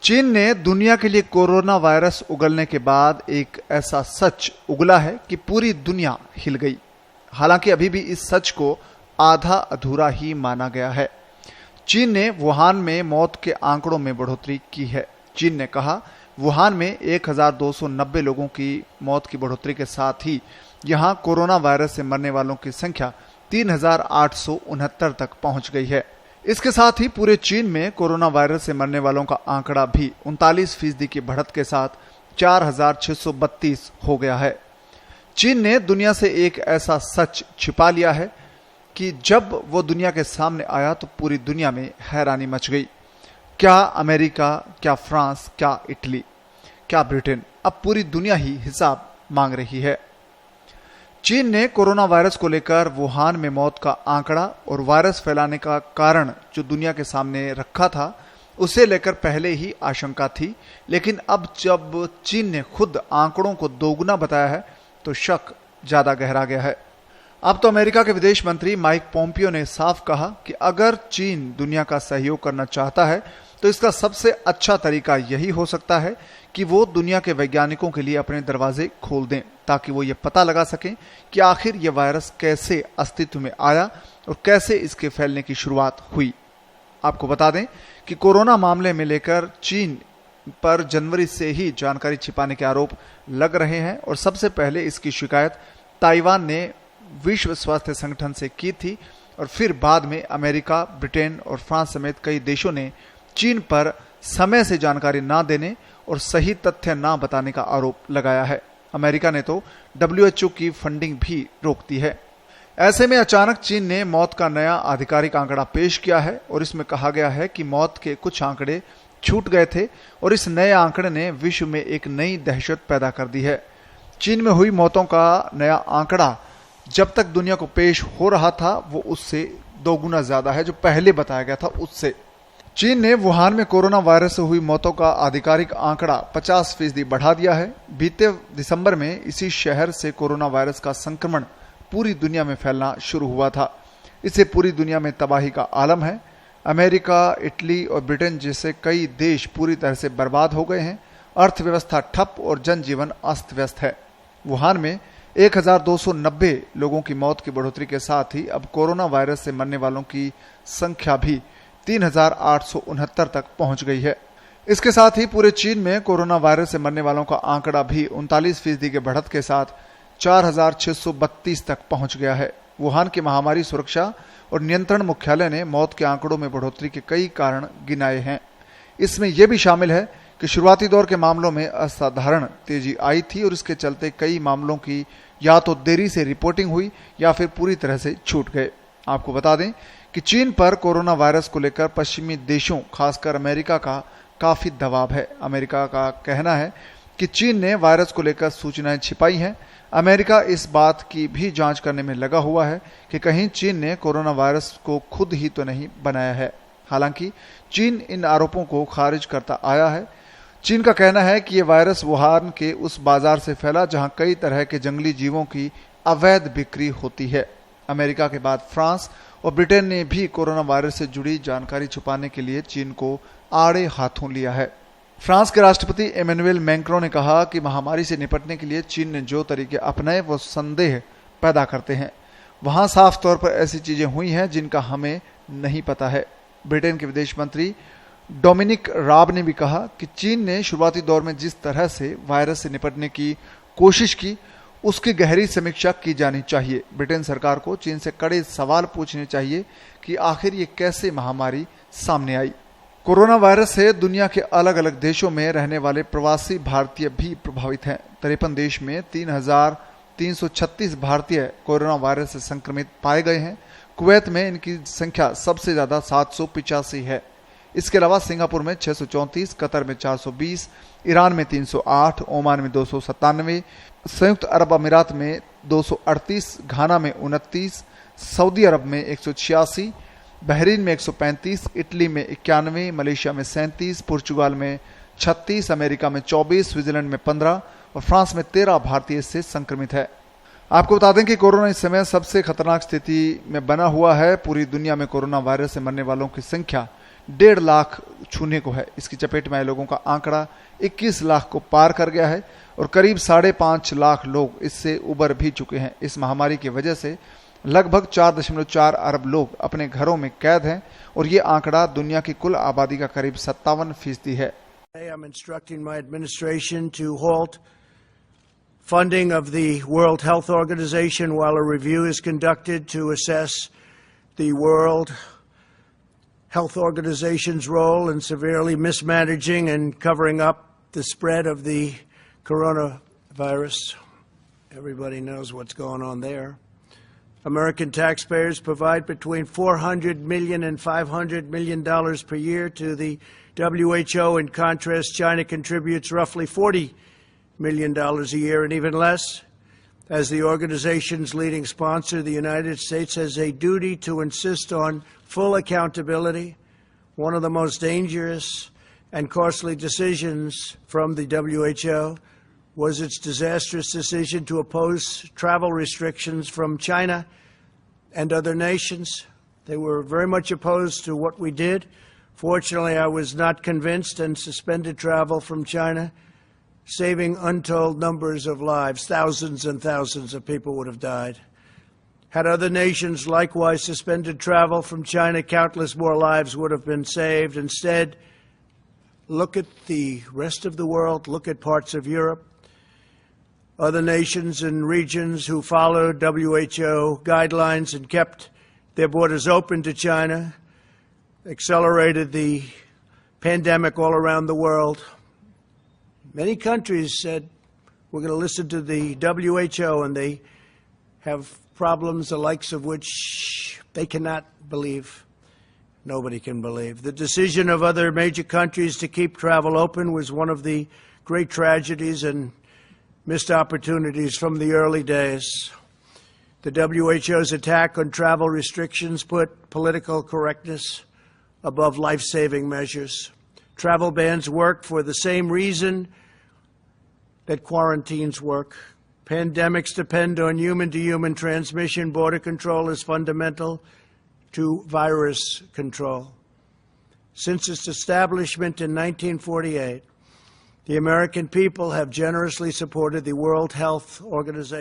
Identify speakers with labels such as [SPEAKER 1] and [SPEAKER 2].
[SPEAKER 1] चीन ने दुनिया के लिए कोरोना वायरस उगलने के बाद एक ऐसा सच उगला है कि पूरी दुनिया हिल गई। हालांकि अभी भी इस सच को आधा अधूरा ही माना गया है। चीन ने वुहान में मौत के आंकड़ों में बढ़ोतरी की है। चीन ने कहा वुहान में 1290 लोगों की मौत की बढ़ोतरी के साथ ही यहां कोरोना वायरस से मरने वालों की संख्या 3869 तक पहुंच गई है। इसके साथ ही पूरे चीन में कोरोना वायरस से मरने वालों का आंकड़ा भी 39% की बढ़त के साथ 4632 हो गया है। चीन ने दुनिया से एक ऐसा सच छिपा लिया है कि जब वो दुनिया के सामने आया तो पूरी दुनिया में हैरानी मच गई। क्या अमेरिका, क्या फ्रांस, क्या इटली, क्या ब्रिटेन, अब पूरी दुनिया ही हिसाब मांग रही है। चीन ने कोरोना वायरस को लेकर वुहान में मौत का आंकड़ा और वायरस फैलाने का कारण जो दुनिया के सामने रखा था, उसे लेकर पहले ही आशंका थी, लेकिन अब जब चीन ने खुद आंकड़ों को दोगुना बताया है तो शक ज्यादा गहरा गया है। अब तो अमेरिका के विदेश मंत्री माइक पोम्पियो ने साफ कहा कि अगर चीन दुनिया का सहयोग करना चाहता है तो इसका सबसे अच्छा तरीका यही हो सकता है कि वो दुनिया के वैज्ञानिकों के लिए अपने दरवाजे खोल दें, ताकि वो ये पता लगा सकें कि आखिर ये वायरस कैसे अस्तित्व में आया और कैसे इसके फैलने की शुरुआत हुई। आपको बता दें कि कोरोना मामले में लेकर चीन पर जनवरी से ही जानकारी छिपाने के आरोप लग रहे हैं और सबसे पहले इसकी शिकायत ताइवान ने विश्व स्वास्थ्य संगठन से की थी और फिर बाद में अमेरिका, ब्रिटेन और फ्रांस समेत कई देशों ने चीन पर समय से जानकारी ना देने और सही तथ्य ना बताने का आरोप लगाया है। अमेरिका ने तो WHO की फंडिंग भी रोक दी है। ऐसे में अचानक चीन ने मौत का नया आधिकारिक आंकड़ा पेश किया है और इसमें कहा गया है कि मौत के कुछ आंकड़े छूट गए थे और इस नए आंकड़े ने विश्व में एक नई दहशत पैदा कर दी है। चीन में हुई मौतों का नया आंकड़ा जब तक दुनिया को पेश हो रहा था वो उससे दोगुना ज्यादा है जो पहले बताया गया था उससे। चीन ने वुहान में कोरोना वायरस से हुई मौतों का आधिकारिक आंकड़ा 50% बढ़ा दिया है। बीते दिसंबर में इसी शहर से कोरोना वायरस का संक्रमण पूरी दुनिया में फैलना शुरू हुआ था। इससे पूरी दुनिया में तबाही का आलम है। अमेरिका, इटली और ब्रिटेन जैसे कई देश पूरी तरह से बर्बाद हो गए हैं। अर्थव्यवस्था ठप और जनजीवन अस्त व्यस्त है। वुहान में 1290 लोगों की मौत की बढ़ोतरी के साथ ही अब कोरोना वायरस से मरने वालों की संख्या भी 3869 तक पहुंच गई है। इसके साथ ही पूरे चीन में कोरोना वायरस से मरने वालों का आंकड़ा भी 39% के बढ़त के साथ 4632 तक पहुंच गया है। वुहान की महामारी सुरक्षा और नियंत्रण मुख्यालय ने मौत के आंकड़ों में बढ़ोतरी के कई कारण गिनाए हैं। इसमें यह भी शामिल है कि शुरुआती दौर के मामलों में असाधारण तेजी आई थी और इसके चलते कई मामलों की या तो देरी से रिपोर्टिंग हुई या फिर पूरी तरह से छूट गए। आपको बता दें कि चीन पर कोरोना वायरस को लेकर पश्चिमी देशों खासकर अमेरिका का काफी दबाव है। अमेरिका का कहना है कि चीन ने वायरस को लेकर सूचनाएं छिपाई हैं। अमेरिका इस बात की भी जांच करने में लगा हुआ है कि कहीं चीन ने कोरोना वायरस को खुद ही तो नहीं बनाया है। हालांकि चीन इन आरोपों को खारिज करता आया है। चीन का कहना है कि यह वायरस वुहान के उस बाजार से फैला जहां कई तरह के जंगली जीवों की अवैध बिक्री होती है। अमेरिका के बाद फ्रांस और ब्रिटेन ने भी कोरोना वायरस से जुड़ी जानकारी छुपाने के लिए चीन को आड़े हाथों लिया है। फ्रांस के राष्ट्रपति इमैनुएल मैक्रों ने कहा कि महामारी से निपटने के लिए चीन ने जो तरीके अपनाए वो संदेह पैदा करते हैं। वहां साफ तौर पर ऐसी चीजें हुई हैं जिनका हमें नहीं पता है। ब्रिटेन के विदेश मंत्री डोमिनिक राब ने भी कहा कि चीन ने शुरुआती दौर में जिस तरह से वायरस से निपटने की कोशिश की उसकी गहरी समीक्षा की जानी चाहिए। ब्रिटेन सरकार को चीन से कड़े सवाल पूछने चाहिए कि आखिर ये कैसे महामारी सामने आई। कोरोना वायरस से दुनिया के अलग अलग देशों में रहने वाले प्रवासी भारतीय भी प्रभावित हैं। 53 देश में 3336 भारतीय कोरोना वायरस से संक्रमित पाए गए हैं। कुवैत में इनकी संख्या सबसे ज्यादा 785 है। इसके अलावा सिंगापुर में 634, कतर में 420, ईरान में 308, ओमान में 297, संयुक्त अरब अमीरात में 238, घाना में 29, सऊदी अरब में 186, बहरीन में 135, इटली में 91, मलेशिया में 37, पुर्तगाल में 36, अमेरिका में 24, स्विट्जरलैंड में 15 और फ्रांस में 13 भारतीय इससे संक्रमित है। आपको बता दें कि कोरोना इस समय सबसे खतरनाक स्थिति में बना हुआ है। पूरी दुनिया में कोरोना वायरस से मरने वालों की संख्या 1.5 लाख छूने को है। इसकी चपेट में आए लोगों का आंकड़ा 21 लाख को पार कर गया है और करीब 5.5 लाख लोग इससे उबर भी चुके हैं। इस महामारी की वजह से लगभग 4.4 अरब लोग अपने घरों में कैद हैं और ये आंकड़ा दुनिया की कुल आबादी का करीब 57% है।
[SPEAKER 2] I'm instructing my administration to halt funding of the World Health Organization while a review is conducted to assess the World Health Organization's role in severely mismanaging and covering up the spread of the coronavirus. Everybody knows what's going on there. American taxpayers provide between $400 million and $500 million per year to the WHO. In contrast, China contributes roughly $40 million a year, and even less. As the organization's leading sponsor, the United States has a duty to insist on full accountability. One of the most dangerous and costly decisions from the WHO was its disastrous decision to oppose travel restrictions from China and other nations. They were very much opposed to what we did. Fortunately, I was not convinced and suspended travel from China, saving untold numbers of lives. Thousands and thousands of people would have died. Had other nations likewise suspended travel from China, countless more lives would have been saved. Instead, look at the rest of the world, look at parts of Europe. Other nations and regions who followed WHO guidelines and kept their borders open to China accelerated the pandemic all around the world. Many countries said, we're going to listen to the WHO, and they have problems the likes of which they cannot believe. Nobody can believe. The decision of other major countries to keep travel open was one of the great tragedies and missed opportunities from the early days. The WHO's attack on travel restrictions put political correctness above life-saving measures. Travel bans work for the same reason that quarantines work. Pandemics depend on human-to-human transmission. Border control is fundamental to virus control. Since its establishment in 1948, the American people have generously supported the World Health Organization.